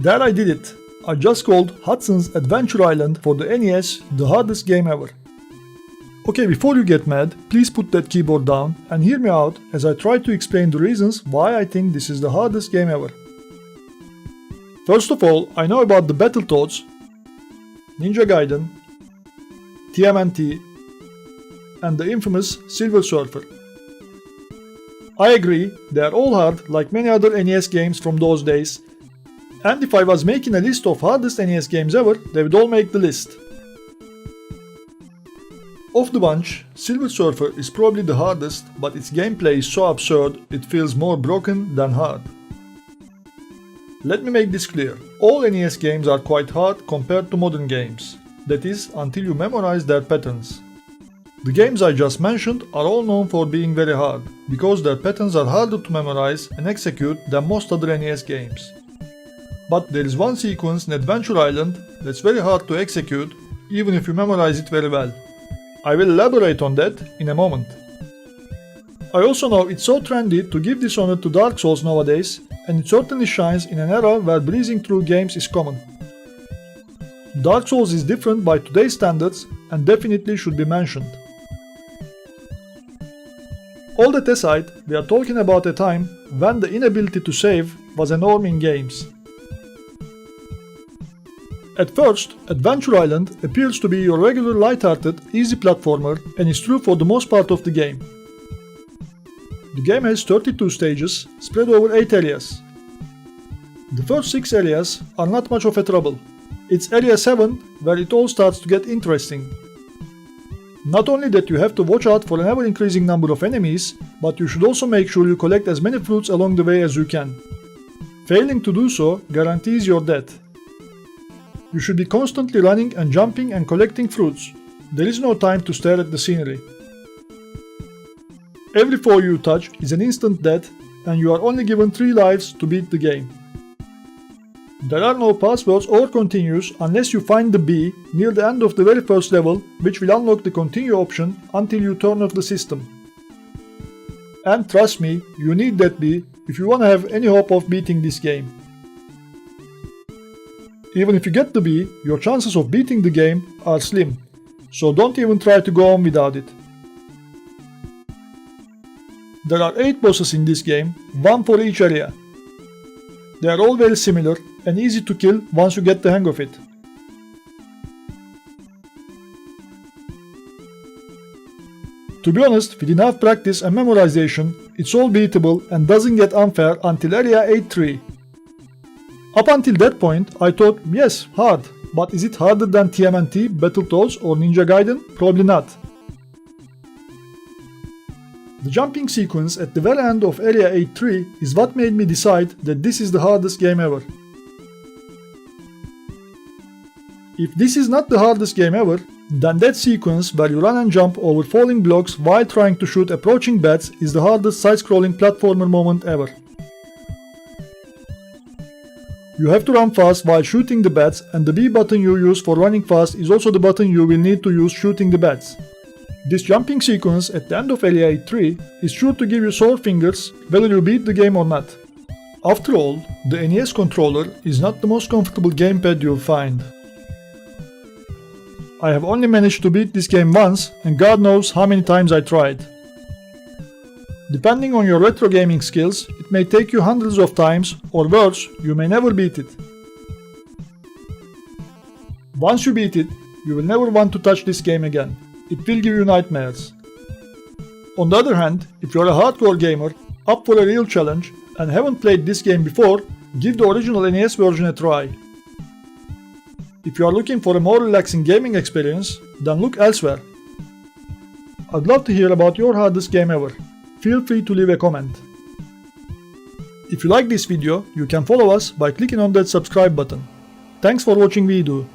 There I did it. I just called Hudson's Adventure Island for the NES the hardest game ever. Okay, before you get mad, please put that keyboard down and hear me out as I try to explain the reasons why I think this is the hardest game ever. First of all, I know about the Battletoads, Ninja Gaiden, TMNT, and the infamous Silver Surfer. I agree, they are all hard like many other NES games from those days, and if I was making a list of hardest NES games ever, they would all make the list. Of the bunch, Silver Surfer is probably the hardest, but its gameplay is so absurd it feels more broken than hard. Let me make this clear, all NES games are quite hard compared to modern games, that is, until you memorize their patterns. The games I just mentioned are all known for being very hard, because their patterns are harder to memorize and execute than most other NES games. But there is one sequence in Adventure Island that's very hard to execute, even if you memorize it very well. I will elaborate on that in a moment. I also know it's so trendy to give this honor to Dark Souls nowadays, and it certainly shines in an era where breezing through games is common. Dark Souls is different by today's standards and definitely should be mentioned. All that aside, we are talking about a time when the inability to save was a norm in games. At first, Adventure Island appears to be your regular light-hearted, easy platformer and is true for the most part of the game. The game has 32 stages, spread over 8 areas. The first 6 areas are not much of a trouble. It's area 7 where it all starts to get interesting. Not only that you have to watch out for an ever-increasing number of enemies, but you should also make sure you collect as many fruits along the way as you can. Failing to do so guarantees your death. You should be constantly running and jumping and collecting fruits. There is no time to stare at the scenery. Every foe you touch is an instant death, and you are only given 3 lives to beat the game. There are no passwords or continues unless you find the bee near the end of the very first level, which will unlock the continue option until you turn off the system. And trust me, you need that bee if you wanna have any hope of beating this game. Even if you get the bee, your chances of beating the game are slim, so don't even try to go on without it. There are 8 bosses in this game, 1 for each area. They are all very similar and easy to kill once you get the hang of it. To be honest, with enough practice and memorization, it's all beatable and doesn't get unfair until area 8-3. Up until that point, I thought, yes, hard, but is it harder than TMNT, Battletoads or Ninja Gaiden? Probably not. The jumping sequence at the very end of area 8-3 is what made me decide that this is the hardest game ever. If this is not the hardest game ever, then that sequence where you run and jump over falling blocks while trying to shoot approaching bats is the hardest side-scrolling platformer moment ever. You have to run fast while shooting the bats, and the B button you use for running fast is also the button you will need to use shooting the bats. This jumping sequence at the end of area 8-3 is sure to give you sore fingers whether you beat the game or not. After all, the NES controller is not the most comfortable gamepad you'll find. I have only managed to beat this game once, and God knows how many times I tried. Depending on your retro gaming skills, it may take you hundreds of times, or worse, you may never beat it. Once you beat it, you will never want to touch this game again. It will give you nightmares. On the other hand, if you're a hardcore gamer, up for a real challenge, and haven't played this game before, give the original NES version a try. If you are looking for a more relaxing gaming experience, then look elsewhere. I'd love to hear about your hardest game ever. Feel free to leave a comment. If you like this video, you can follow us by clicking on that subscribe button. Thanks for watching video.